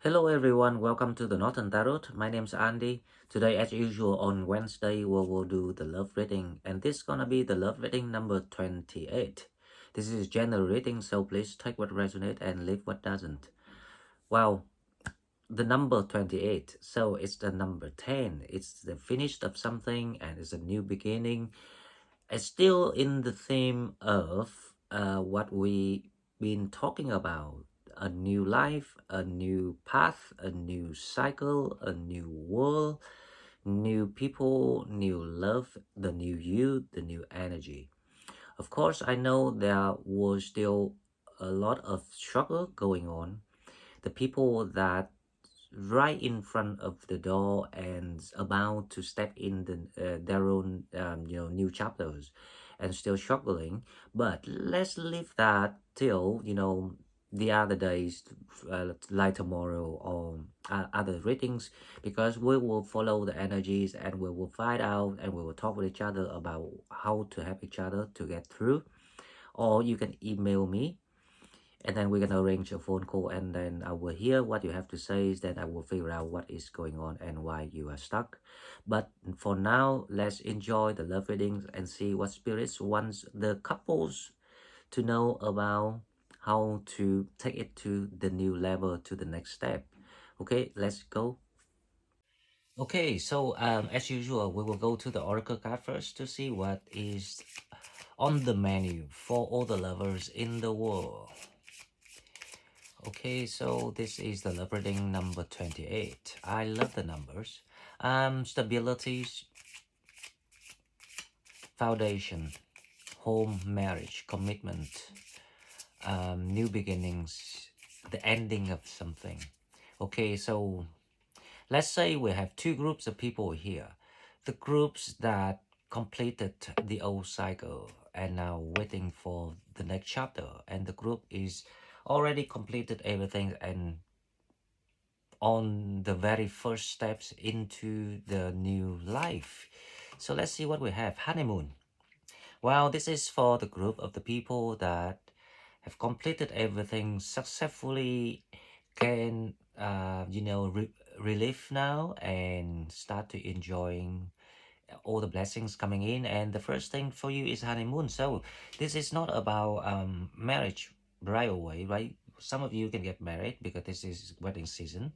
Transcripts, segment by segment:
Hello everyone, welcome to the Northern Tarot. My name's Andy. Today, as usual, on Wednesday, we will do the love reading, and this is gonna be the love reading number 28. This is general reading, so please take what resonates and leave what doesn't. Well, the number 28, so it's the number 10. It's the finish of something and it's a new beginning. It's still in the theme of what we been talking about: a new life, a new path, a new cycle, a new world, new people, new love, the new you, the new energy. Of course, I know there was still a lot of struggle going on. The people that right in front of the door and about to step in their own new chapters and still struggling, but let's leave that till the other days, like tomorrow or other readings, because we will follow the energies and we will find out and we will talk with each other about how to help each other to get through. Or you can email me, and then we're gonna arrange a phone call, and then I will hear what you have to say. Then I will figure out what is going on and why you are stuck. But for now, let's enjoy the love readings and see what spirits wants the couples to know about how to take it to the new level, to the next step. Okay, let's go. Okay, so as usual, we will go to the oracle card first to see what is on the menu for all the lovers in the world. Okay, so this is the love reading number 28. I love the numbers. Stability, foundation, home, marriage, commitment, new beginnings, the ending of something. Okay, so let's say we have two groups of people here. The groups that completed the old cycle and now waiting for the next chapter, and the group is already completed everything and on the very first steps into the new life. So let's see what we have. Honeymoon. Well, this is for the group of the people that have completed everything successfully, can relive now and start to enjoying all the blessings coming in. And the first thing for you is honeymoon. So this is not about marriage right away, right? Some of you can get married because this is wedding season,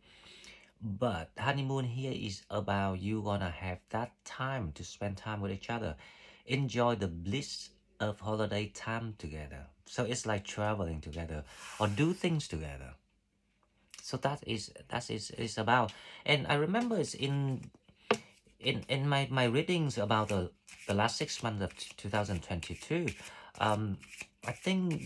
but honeymoon here is about you gonna have that time to spend time with each other, enjoy the bliss of holiday time together. So it's like traveling together or do things together. So that is about. And I remember it's in my readings about the last 6 months of 2022. I think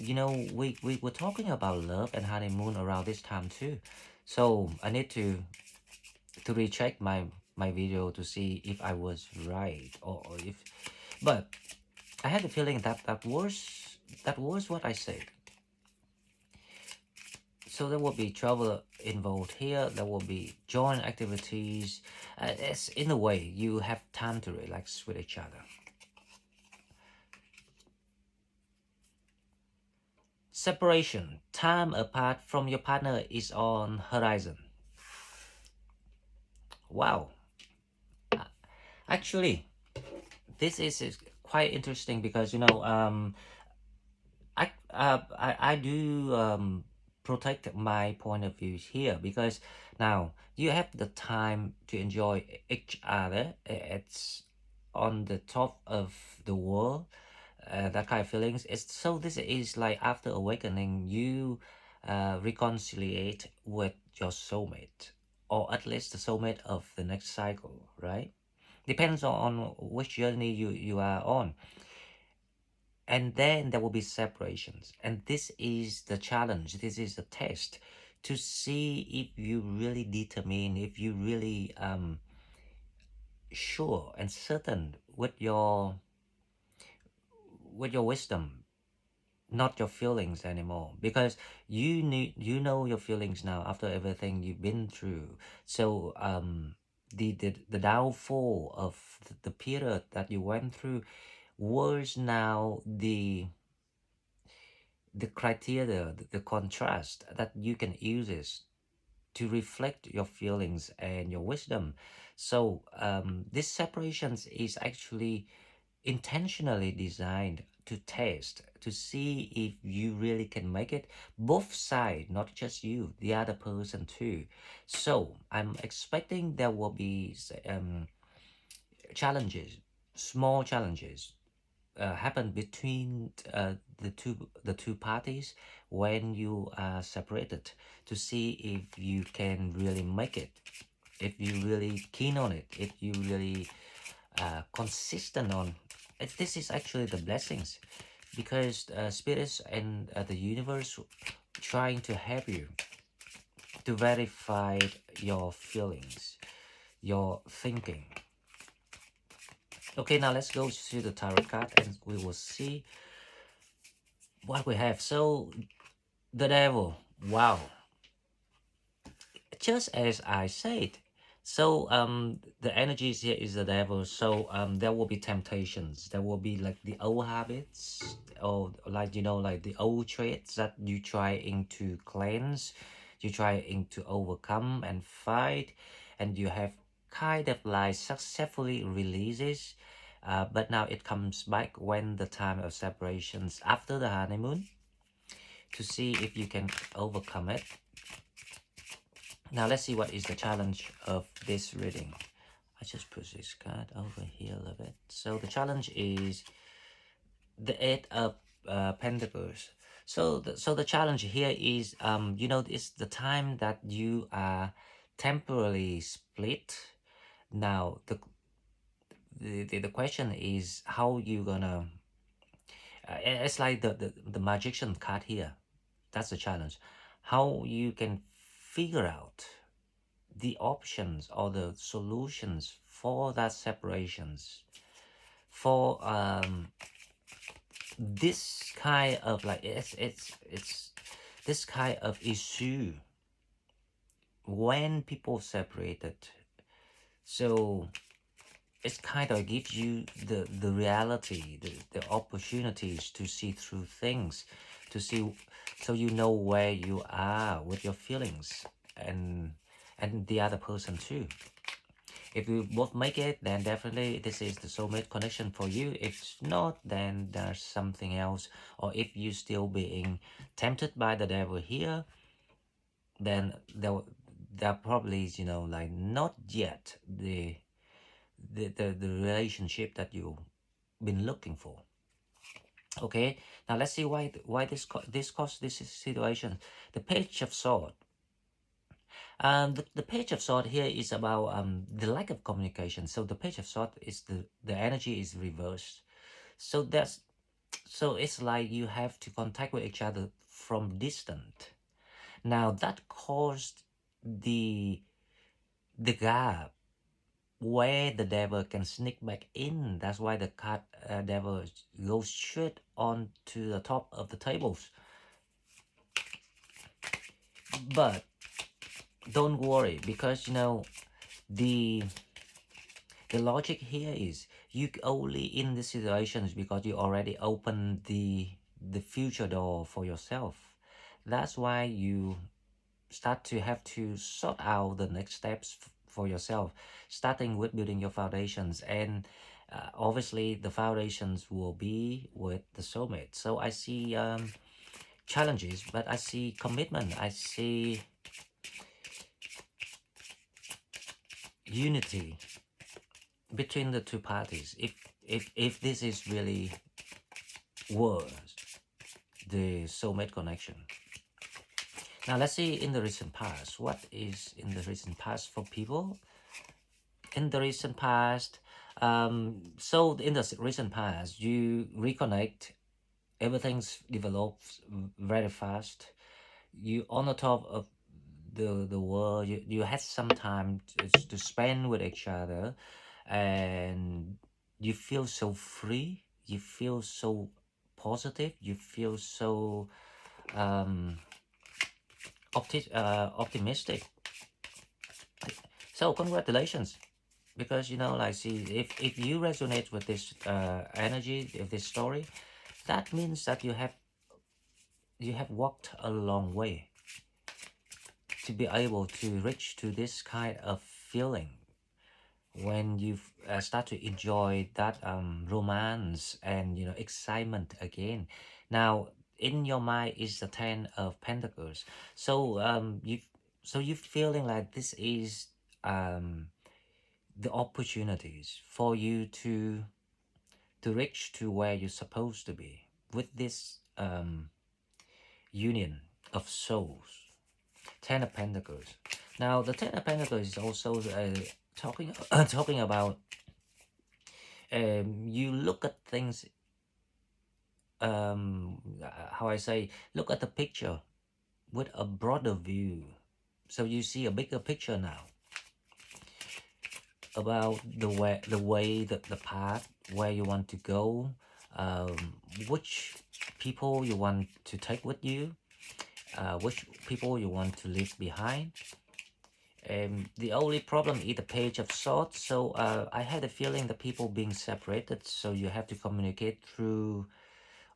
we were talking about love and honeymoon around this time too. So I need to recheck my video to see if I was right, or if, but I had the feeling that that was what I said. So there will be travel involved here. There will be joint activities. It's in a way you have time to relax with each other. Separation, time apart from your partner is on horizon. Wow. Actually, this is quite interesting because I do protect my point of view here, because now you have the time to enjoy each other. It's on the top of the world, that kind of feelings. It's so this is like after awakening, you reconciliate with your soulmate, or at least the soulmate of the next cycle, right? Depends on which journey you are on. And then there will be separations, and this is the challenge, this is the test to see if you really determine, if you really sure and certain with your wisdom, not your feelings anymore, because you know your feelings now after everything you've been through. So the downfall of the period that you went through was now the criteria, the contrast that you can use is to reflect your feelings and your wisdom. So this separations is actually intentionally designed to test, to see if you really can make it, both sides, not just you, the other person too. So I'm expecting there will be challenges, small challenges happen between the two parties when you are separated, to see if you can really make it, if you really keen on it, if you really consistent on it. This is actually the blessings, because spirits and the universe trying to help you to verify your feelings, your thinking. Okay, now let's go to the tarot card and we will see what we have. So the devil, wow, just as I said. So the energies here is the devil. So there will be temptations. There will be like the old habits, or like like the old traits that you trying to cleanse, you trying to overcome and fight, and you have kind of like successfully releases. But now it comes back when the time of separations after the honeymoon, to see if you can overcome it. Now let's see what is the challenge of this reading. I just push this card over here a little bit. So the challenge is the Eight of Pentacles. So the challenge here is it's the time that you are temporarily split. Now the question is how you gonna. It's like the magician card here. That's the challenge. How you can figure out the options or the solutions for that separations, for this kind of like it's this kind of issue when people separated. So it kind of gives you the reality, the opportunities to see through things, to see, so you know where you are with your feelings, and the other person too. If you both make it, then definitely this is the soulmate connection for you. If not, then there's something else. Or if you still being tempted by the devil here, then there probably is, like not yet the relationship that you've been looking for. Okay, now let's see why this caused this situation. The Page of Swords. The Page of Swords here is about the lack of communication. So the Page of Swords is the energy is reversed. So it's like you have to contact with each other from distant. Now that caused the gap where the devil can sneak back in. That's why the card devil goes straight on to the top of the tables. But don't worry, because the logic here is you only in the situations because you already opened the future door for yourself. That's why you start to have to sort out the next steps for yourself, starting with building your foundations. And obviously the foundations will be with the soulmate. So I see challenges, but I see commitment, I see unity between the two parties, if this is really worth the soulmate connection. Now let's see in the recent past. What is in the recent past for people? In the recent past, so in the recent past, you reconnect, everything's develops very fast. You on the top of the world, you had some time to spend with each other, and you feel so free, you feel so positive, you feel so optimistic. So congratulations, because like, see, if you resonate with this energy of this story, that means that you have walked a long way to be able to reach to this kind of feeling when you start to enjoy that romance and excitement again. Now in your mind is the 10 of Pentacles, so you feeling like this is the opportunities for you to reach to where you're supposed to be with this union of souls. 10 of Pentacles. Now the 10 of Pentacles is also talking talking about you look at things, how I say, look at the picture with a broader view. So you see a bigger picture now about the path where you want to go, which people you want to take with you, which people you want to leave behind. The only problem is the Page of Swords. So I had a feeling that people being separated, so you have to communicate through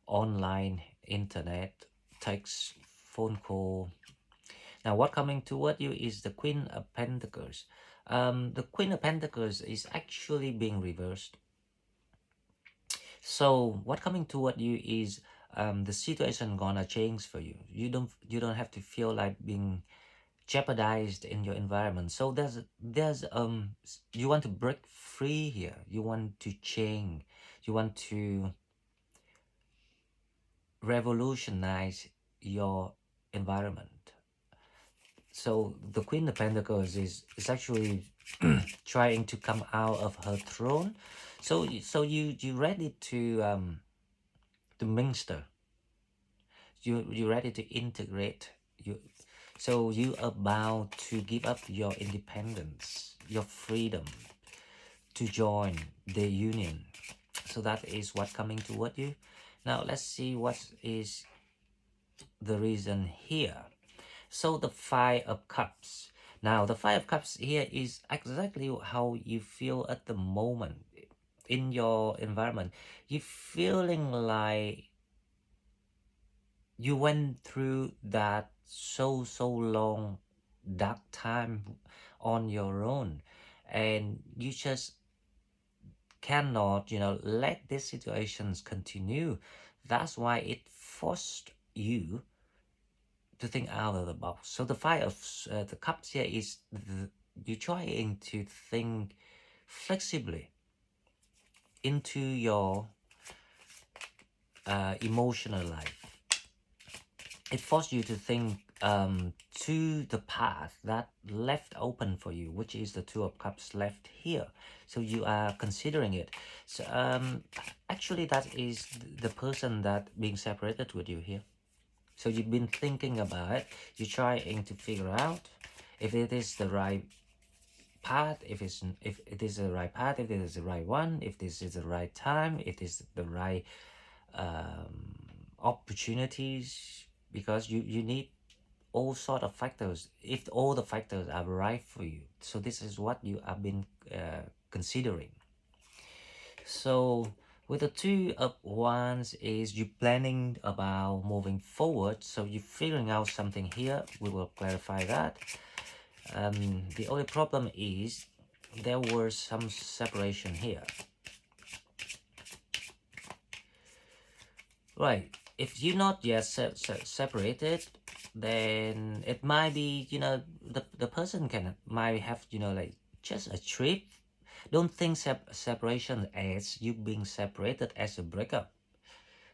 online, internet, text, phone call. Now what coming toward you is the Queen of Pentacles. The Queen of Pentacles is actually being reversed. So what coming toward you is the situation gonna change for you. You don't have to feel like being jeopardized in your environment. So there's you want to break free here. You want to change. You want to revolutionize your environment. So the Queen of Pentacles is actually trying to come out of her throne. So you ready to minister. You ready to integrate. You about to give up your independence, your freedom to join the union. So that is what coming toward you. Now let's see what is the reason here. So the Five of Cups. Now the Five of Cups here is exactly how you feel at the moment in your environment. You feeling like you went through that so long dark time on your own, and you just cannot let these situations continue. That's why it forced you to think out of the box. So the Five of the Cups here is you trying to think flexibly into your emotional life. It forced you to think to the path that left open for you, which is the Two of Cups left here. So you are considering it. So actually that is the person that being separated with you here. So you've been thinking about it. You're trying to figure out if it is the right path, if it is the right path, if it is the right one, if this is the right time, if this is the right opportunities, because you need all sort of factors, if all the factors are right for you. So this is what you have been considering. So with the Two of Wands is you planning about moving forward. So you're figuring out something here. We will clarify that. The only problem is there was some separation here. Right. If you're not yet separated, then it might be, the person might have, like just a trip. Don't think separation as you being separated as a breakup.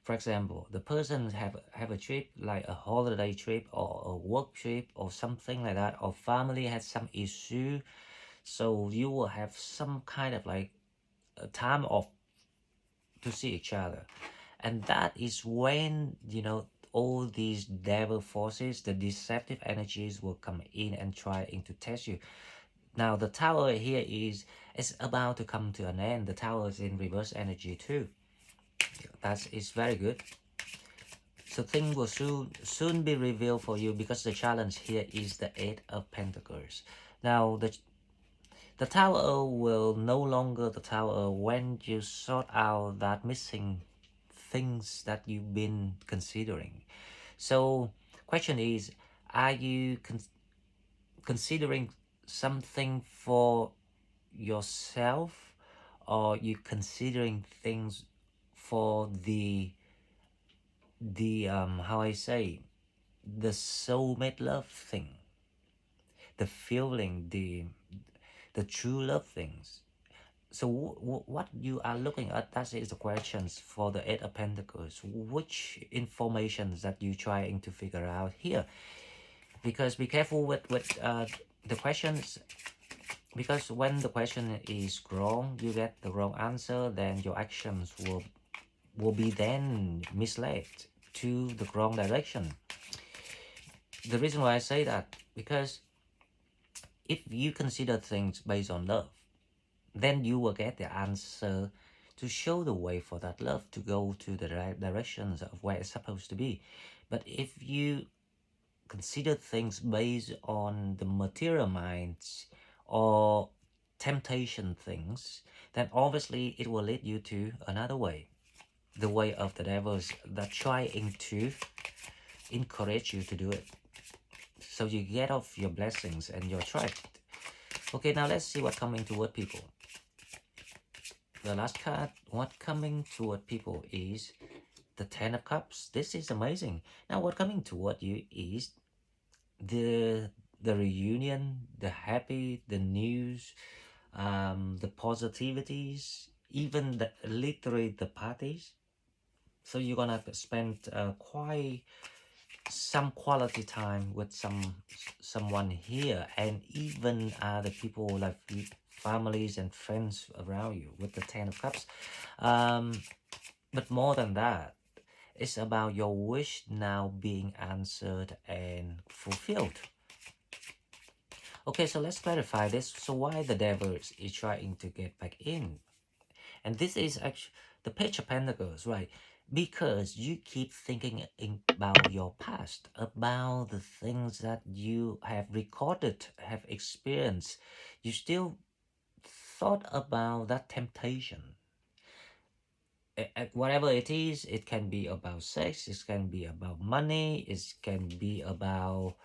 For example, the person have a trip, like a holiday trip or a work trip or something like that, or family has some issue. So you will have some kind of like a time off to see each other. And that is when, all these devil forces, the deceptive energies will come in and trying to test you. Now the Tower here is about to come to an end. The Tower is in reverse energy too. That is very good. So things will soon be revealed for you, because the challenge here is the Eight of Pentacles. Now the Tower will no longer the Tower when you sort out that missing things that you've been considering. So question is, are you considering something for yourself, or you considering things for the how I say, the soulmate love thing, the feeling, the true love things. So what you are looking at, that is the questions for the Eight of Pentacles. Which information that you trying to figure out here? Because be careful with the questions, because when the question is wrong, you get the wrong answer, then your actions will be then misled to the wrong direction. The reason why I say that, because if you consider things based on love, then you will get the answer to show the way for that love to go to the right directions of where it's supposed to be. But if you consider things based on the material minds or temptation things, then obviously it will lead you to another way, the way of the devils that trying to encourage you to do it, so you get off your blessings and your trapped. Okay, now let's see what coming toward people. The last card, what coming toward people is the Ten of Cups. This is amazing. Now what coming toward you is the reunion, the happy, the news, the positivities, even the literally the parties. So you're gonna spend quite some quality time with someone here, and even the people like families and friends around you with the Ten of Cups. But more than that, it's about your wish now being answered and fulfilled. Okay, so let's clarify this. So why the devil is trying to get back in? And this is actually the Page of Pentacles, right? Because you keep thinking about your past, about the things that you have recorded, have experienced. You still thought about that temptation. Whatever it is, it can be about sex, it can be about money, it can be about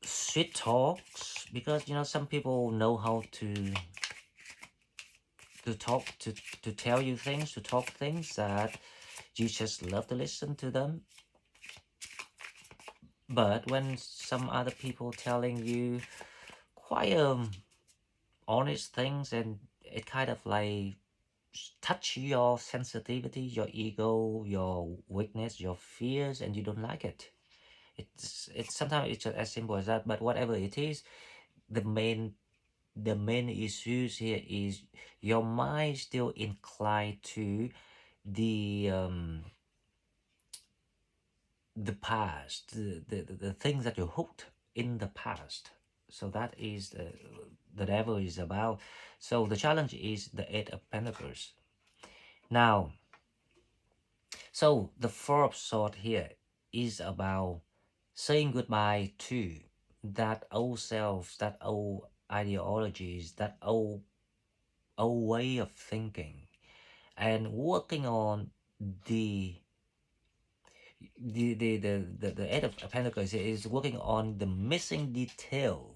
sweet talks, because you know some people know how to talk, to tell you things, to talk things that you just love to listen to them. But when some other people telling you quite honest things, and it kind of like touch your sensitivity, your ego, your weakness, your fears, and you don't like it. It's sometimes it's just as simple as that. But whatever it is, the main issues here is your mind still inclined to the past, the things that you hooked in the past. So that is the devil is about. So the challenge is the Eight of Pentacles. Now, so the Four of Swords here is about saying goodbye to that old self, that old ideologies, that old way of thinking, and working on the Eight of Pentacles is working on the missing detail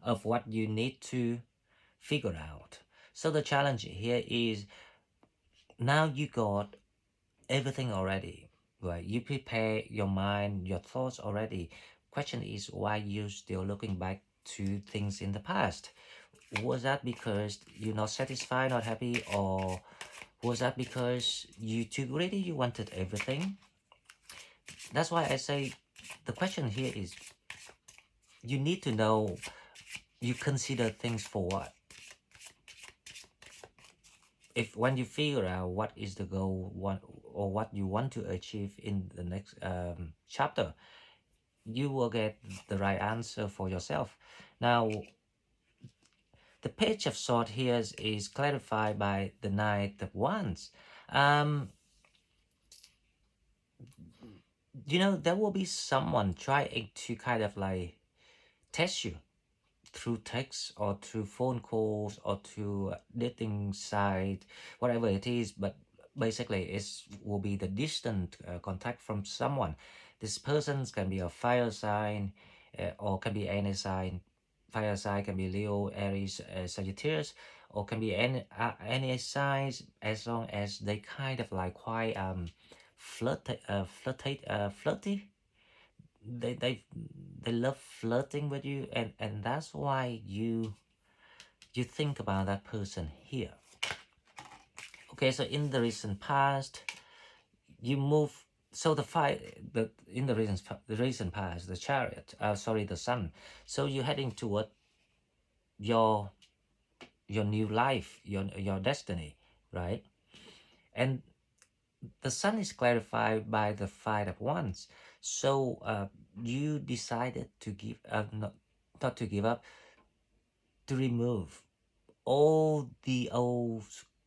of what you need to figure out. So the challenge here is now you got everything already, right? You prepare your mind, your thoughts already. Question is why you still looking back to things in the past? Was that because you're not satisfied, not happy, or was that because you too greedy, you wanted everything? That's why I say the question here is you need to know, you consider things for what. If when you figure out what is the goal, what you want to achieve in the next chapter, you will get the right answer for yourself. Now, the Page of Swords here is clarified by the Knight of Wands. You know, there will be someone trying to kind of like test you through text or through phone calls or through dating site, whatever it is. But basically it will be the distant contact from someone. This person can be a fire sign, or can be any sign. Fire sign can be Leo, Aries, Sagittarius, or can be any signs, as long as they kind of like quite flirty. They love flirting with you, and that's why you think about that person here. Okay, so in the recent past, you move. So in the recent past, the chariot, the sun. So you're heading toward your new life, your destiny, right? And the sun is clarified by the Five of Wands. So you decided to not to give up, to remove all the old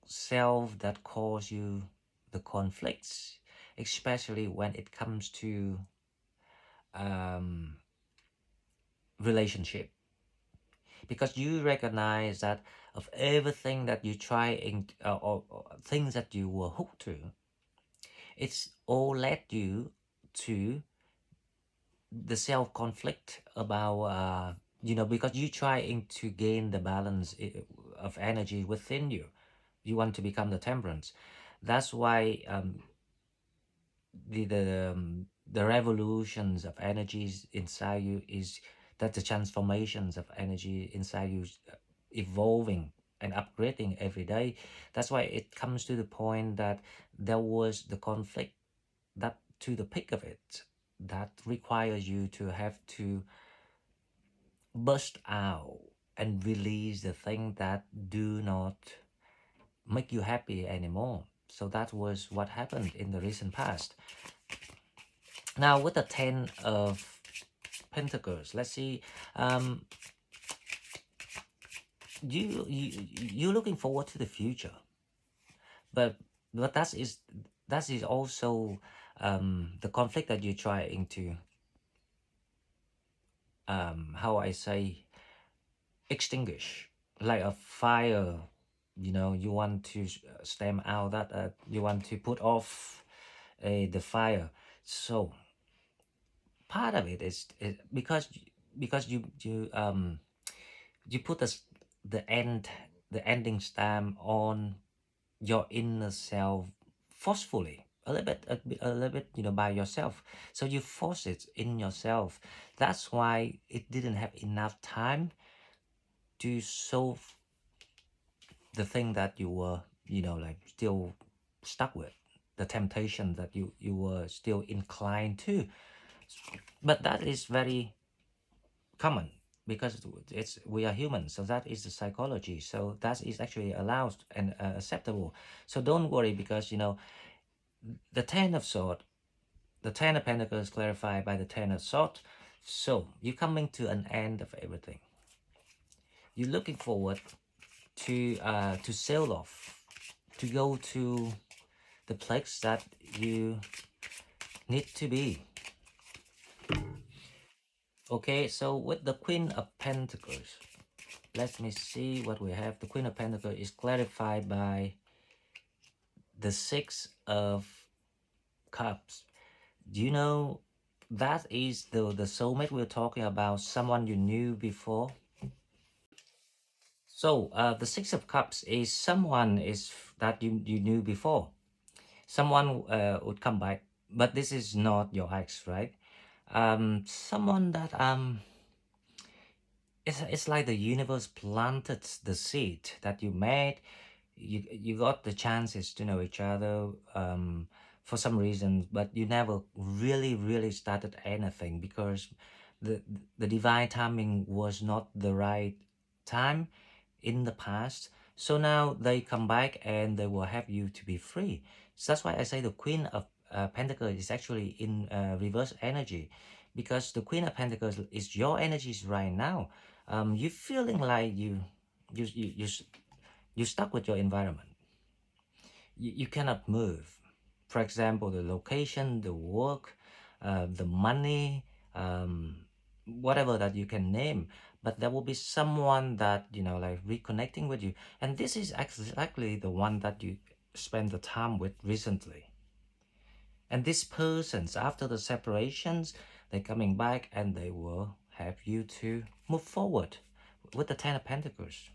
self that cause you the conflicts, especially when it comes to relationship, because you recognize that of everything that you try or things that you were hooked to, it's all led you to the self conflict about because you trying to gain the balance of energy within you. You want to become the temperance. That's why the revolutions of energies inside you is that the transformations of energy inside you evolving and upgrading every day. That's why it comes to the point that there was the conflict, that to the peak of it, that requires you to have to burst out and release the thing that do not make you happy anymore. So that was what happened in the recent past. Now with the 10 of Pentacles, let's see. You're looking forward to the future, but that is also the conflict that you're trying to how I say, extinguish, like a fire. You want to stamp out that you want to put off the fire. So part of it is because you put the ending stamp on your inner self forcefully, a little bit, by yourself. So you force it in yourself. That's why it didn't have enough time to solve the thing that you were, like still stuck with, the temptation that you were still inclined to. But that is very common, because we are human, so that is the psychology. So that is actually allowed and acceptable. So don't worry, because the 10 of Swords, the 10 of Pentacles clarified by the 10 of Swords. So you're coming to an end of everything. You're looking forward to sail off, to go to the place that you need to be. Okay, so with the Queen of Pentacles, let me see what we have. The Queen of Pentacles is clarified by the Six of Cups. Do you know that is the soulmate we're talking about, someone you knew before? So the Six of Cups is someone that you knew before. Someone would come back, but this is not your ex, right? Someone that it's like the universe planted the seed that you made. You got the chances to know each other for some reason, but you never really started anything, because the divine timing was not the right time in the past. So now they come back and they will have you to be free. So that's why I say the Queen of Pentacles is actually in reverse energy, because the Queen of Pentacles is your energies right now. You're feeling like you you you're stuck with your environment. You cannot move. For example, the location, the work, the money, whatever that you can name. But there will be someone that, like reconnecting with you. And this is exactly the one that you spent the time with recently. And these persons, after the separations, they're coming back and they will help you to move forward with the Ten of Pentacles.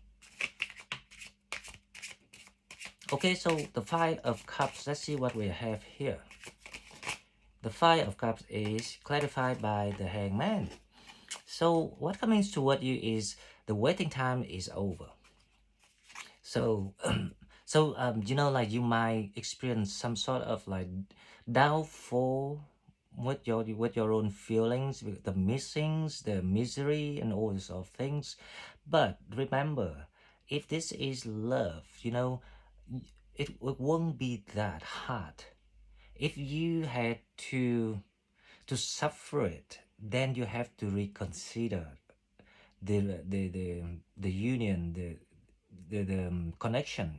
Okay, so the Five of Cups, let's see what we have here. The Five of Cups is clarified by the Hangman. So what comes toward you is the waiting time is over. So, you know, like you might experience some sort of like downfall with your own feelings, with the missings, the misery, and all these sort of things. But remember, if this is love, you know, it won't be that hard. If you had to suffer it, then you have to reconsider the the union, the connection.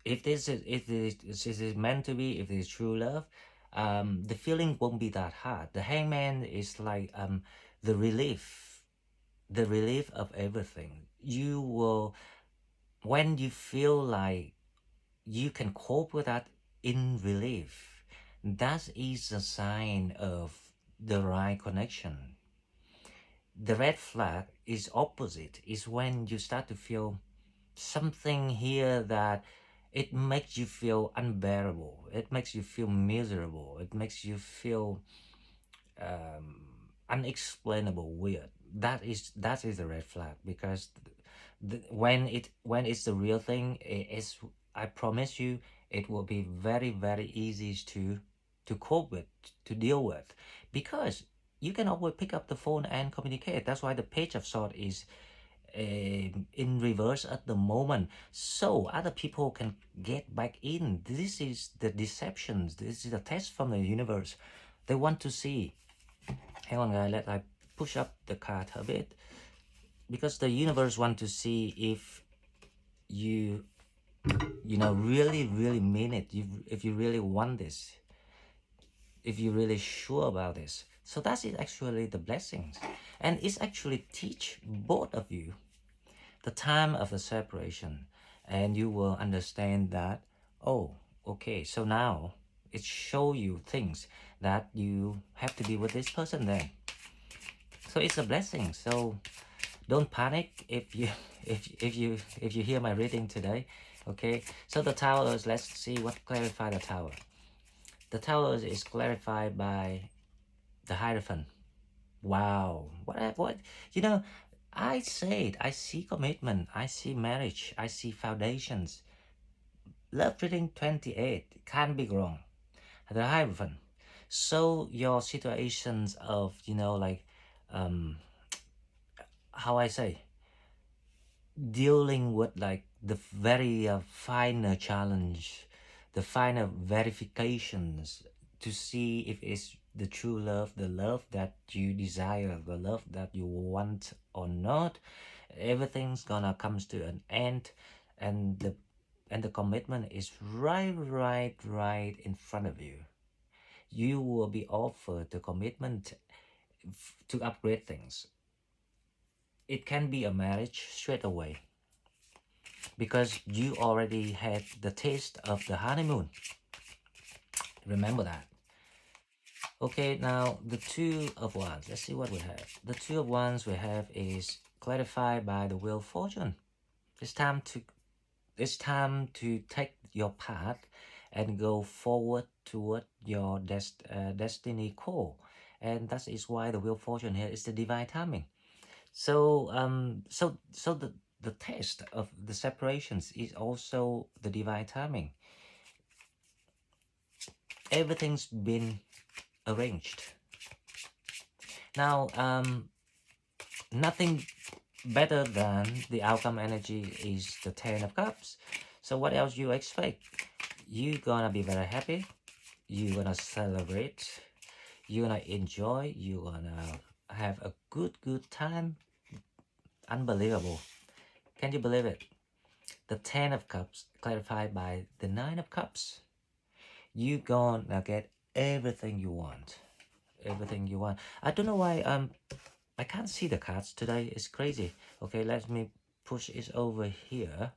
If this is meant to be, if it is true love, the feeling won't be that hard. The Hangman is like the relief, the relief of everything. You will, when you feel like you can cope with that in relief, that is a sign of the right connection. The red flag is opposite, is when you start to feel something here that it makes you feel unbearable, it makes you feel miserable, it makes you feel unexplainable weird. That is a red flag, because when it's the real thing, it's, I promise you, it will be very easy to cope with, to deal with, because you can always pick up the phone and communicate. That's why the Page of Swords is in reverse at the moment, so other people can get back in. This is the deceptions, this is a test from the universe. They want to see, hang on guys, let I push up the card a bit, because the universe want to see if you know really mean it, if you really want this, if you're really sure about this. So that is actually the blessings, and it's actually teach both of you the time of the separation, and you will understand that, oh, okay, so now it show you things that you have to be with this person then. So it's a blessing. So don't panic if you if you hear my reading today. Okay, so the Towers, let's see what clarify the Tower. The Towers is clarified by the Hierophant. Wow, what you know, I said I see commitment, I see marriage, I see foundations. Love reading 28 can't be wrong. The Hierophant. So your situations of, you know, like how I say, dealing with like the very finer challenge, the finer verifications to see if it's the true love, the love that you desire, the love that you want or not. Everything's gonna comes to an end, and the commitment is right in front of you. You will be offered the commitment to upgrade things. It can be a marriage straight away, because you already had the taste of the honeymoon. Remember that. Okay, now the Two of Wands. Let's see what we have. The Two of Wands we have is clarified by the Wheel of Fortune. It's time to take your path and go forward toward your destiny call, and that is why the Wheel of Fortune here is the divine timing. So so the test of the separations is also the divine timing. Everything's been arranged. Now, nothing better than the outcome energy is the Ten of Cups. So what else you expect? You're gonna be very happy. You're gonna celebrate. You're gonna enjoy. You're gonna have a good time. Unbelievable. Can you believe it? The Ten of Cups clarified by the Nine of Cups. You're gonna get everything you want. Everything you want. I don't know why I can't see the cards today. It's crazy. Okay, let me push it over here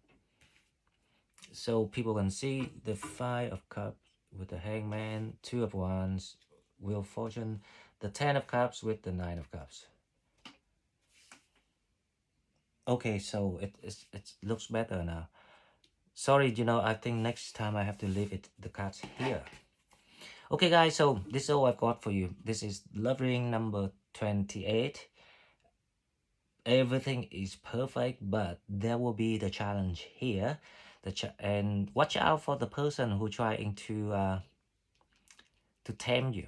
so people can see the Five of Cups with the Hangman, Two of Wands, Wheel of Fortune, the 10 of Cups with the 9 of Cups. Okay, so it looks better now. Sorry, I think next time I have to leave the cards here. Okay, guys, so this is all I've got for you. This is love reading number 28. Everything is perfect, but there will be the challenge here. And watch out for the person who trying to tempt you.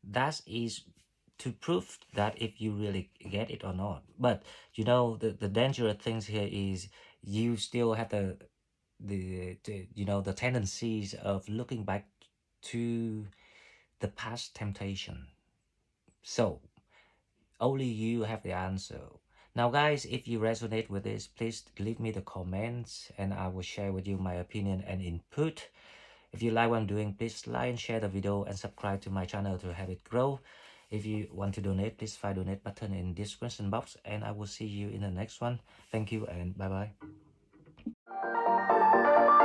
That is to prove that if you really get it or not. But the dangerous things here is you still have the tendencies of looking back to the past temptation. So only you have the answer. Now guys, if you resonate with this, please leave me the comments and I will share with you my opinion and input. If you like what I'm doing, please like and share the video and subscribe to my channel to have it grow. If you want to donate, please find donate button in description box and I will see you in the next one. Thank you and bye bye.